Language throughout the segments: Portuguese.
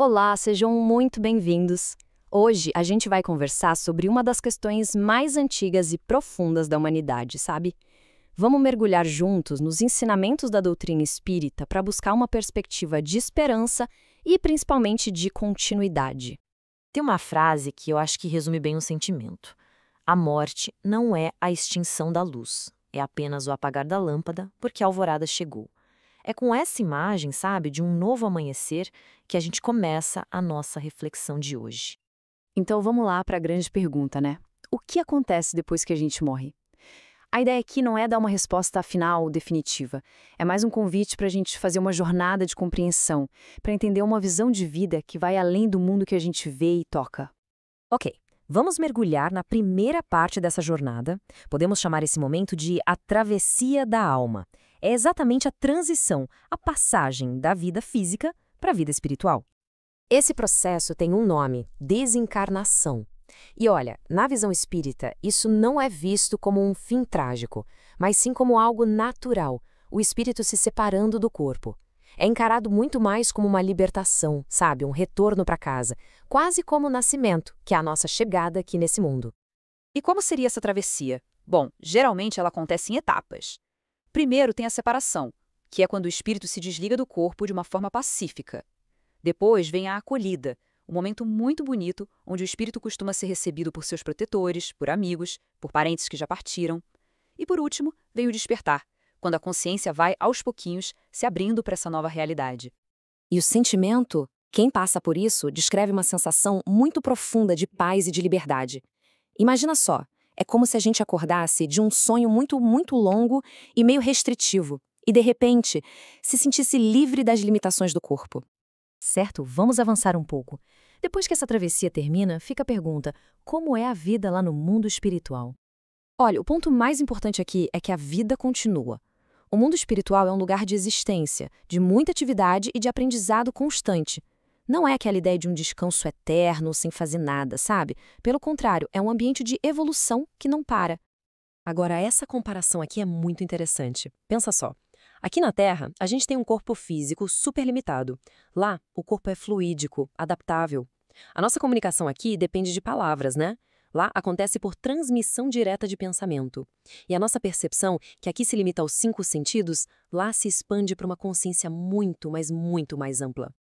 Olá, sejam muito bem-vindos. Hoje a gente vai conversar sobre uma das questões mais antigas e profundas da humanidade, sabe? Vamos mergulhar juntos nos ensinamentos da doutrina espírita para buscar uma perspectiva de esperança e principalmente de continuidade. Tem uma frase que eu acho que resume bem o sentimento. A morte não é a extinção da luz, é apenas o apagar da lâmpada porque a alvorada chegou. É com essa imagem, sabe, de um novo amanhecer que a gente começa a nossa reflexão de hoje. Então vamos lá para a grande pergunta, né? O que acontece depois que a gente morre? A ideia aqui não é dar uma resposta final definitiva. É mais um convite para a gente fazer uma jornada de compreensão, para entender uma visão de vida que vai além do mundo que a gente vê e toca. Ok, vamos mergulhar na primeira parte dessa jornada. Podemos chamar esse momento de a travessia da alma. É exatamente a transição, a passagem da vida física para a vida espiritual. Esse processo tem um nome: desencarnação. E olha, na visão espírita, isso não é visto como um fim trágico, mas sim como algo natural, o espírito se separando do corpo. É encarado muito mais como uma libertação, sabe, um retorno para casa, quase como o nascimento, que é a nossa chegada aqui nesse mundo. E como seria essa travessia? Bom, geralmente ela acontece em etapas. Primeiro tem a separação, que é quando o espírito se desliga do corpo de uma forma pacífica. Depois vem a acolhida, um momento muito bonito onde o espírito costuma ser recebido por seus protetores, por amigos, por parentes que já partiram. E por último, vem o despertar, quando a consciência vai, aos pouquinhos, se abrindo para essa nova realidade. E o sentimento, quem passa por isso, descreve uma sensação muito profunda de paz e de liberdade. Imagina só, é como se a gente acordasse de um sonho muito, muito longo e meio restritivo, e de repente se sentisse livre das limitações do corpo. Certo, vamos avançar um pouco. Depois que essa travessia termina, fica a pergunta: como é a vida lá no mundo espiritual? Olha, o ponto mais importante aqui é que a vida continua. O mundo espiritual é um lugar de existência, de muita atividade e de aprendizado constante. Não é aquela ideia de um descanso eterno, sem fazer nada, sabe? Pelo contrário, é um ambiente de evolução que não para. Agora, essa comparação aqui é muito interessante. Pensa só. Aqui na Terra, a gente tem um corpo físico super limitado. Lá, o corpo é fluídico, adaptável. A nossa comunicação aqui depende de palavras, né? Lá acontece por transmissão direta de pensamento. E a nossa percepção, que aqui se limita aos 5 sentidos, lá se expande para uma consciência muito, mas muito mais ampla.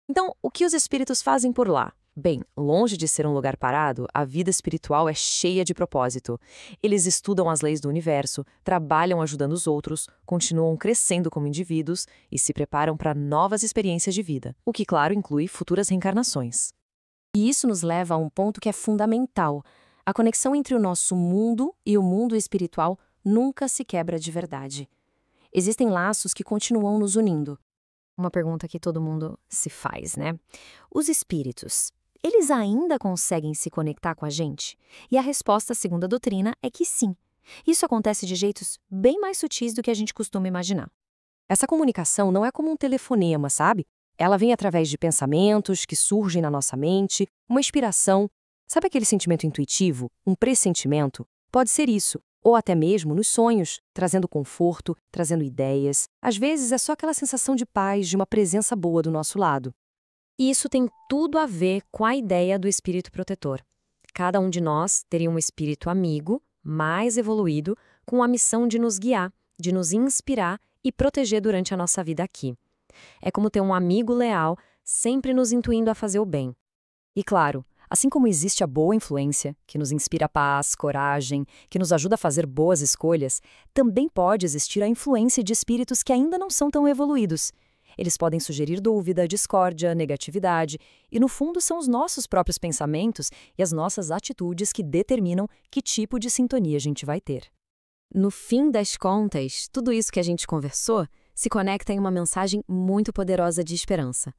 Então, o que os espíritos fazem por lá? Bem, longe de ser um lugar parado, a vida espiritual é cheia de propósito. Eles estudam as leis do universo, trabalham ajudando os outros, continuam crescendo como indivíduos e se preparam para novas experiências de vida, o que, claro, inclui futuras reencarnações. E isso nos leva a um ponto que é fundamental. A conexão entre o nosso mundo e o mundo espiritual nunca se quebra de verdade. Existem laços que continuam nos unindo. Uma pergunta que todo mundo se faz, né? Os espíritos, eles ainda conseguem se conectar com a gente? E a resposta, segundo a doutrina, é que sim. Isso acontece de jeitos bem mais sutis do que a gente costuma imaginar. Essa comunicação não é como um telefonema, sabe? Ela vem através de pensamentos que surgem na nossa mente, uma inspiração. Sabe aquele sentimento intuitivo, um pressentimento? Pode ser isso. Ou até mesmo nos sonhos, trazendo conforto, trazendo ideias. Às vezes é só aquela sensação de paz, de uma presença boa do nosso lado. E isso tem tudo a ver com a ideia do espírito protetor. Cada um de nós teria um espírito amigo, mais evoluído, com a missão de nos guiar, de nos inspirar e proteger durante a nossa vida aqui. É como ter um amigo leal, sempre nos intuindo a fazer o bem. E claro, assim como existe a boa influência, que nos inspira paz, coragem, que nos ajuda a fazer boas escolhas, também pode existir a influência de espíritos que ainda não são tão evoluídos. Eles podem sugerir dúvida, discórdia, negatividade, e no fundo são os nossos próprios pensamentos e as nossas atitudes que determinam que tipo de sintonia a gente vai ter. No fim das contas, tudo isso que a gente conversou se conecta em uma mensagem muito poderosa de esperança.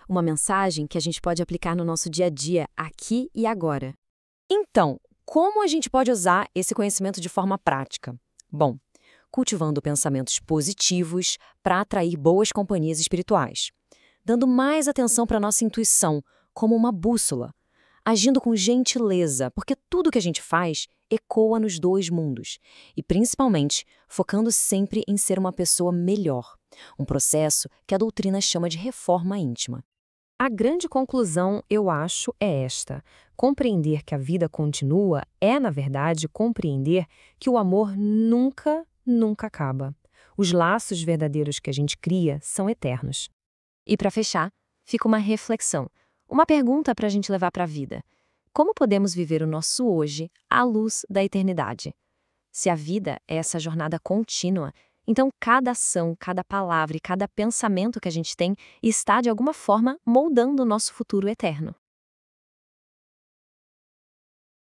Uma mensagem que a gente pode aplicar no nosso dia a dia, aqui e agora. Então, como a gente pode usar esse conhecimento de forma prática? Bom, cultivando pensamentos positivos para atrair boas companhias espirituais. Dando mais atenção para a nossa intuição, como uma bússola. Agindo com gentileza, porque tudo que a gente faz ecoa nos dois mundos. E, principalmente, focando sempre em ser uma pessoa melhor. Um processo que a doutrina chama de reforma íntima. A grande conclusão, eu acho, é esta. Compreender que a vida continua é, na verdade, compreender que o amor nunca, nunca acaba. Os laços verdadeiros que a gente cria são eternos. E para fechar, fica uma reflexão, uma pergunta para a gente levar para a vida. Como podemos viver o nosso hoje à luz da eternidade? Se a vida é essa jornada contínua, então cada ação, cada palavra e cada pensamento que a gente tem está, de alguma forma, moldando o nosso futuro eterno.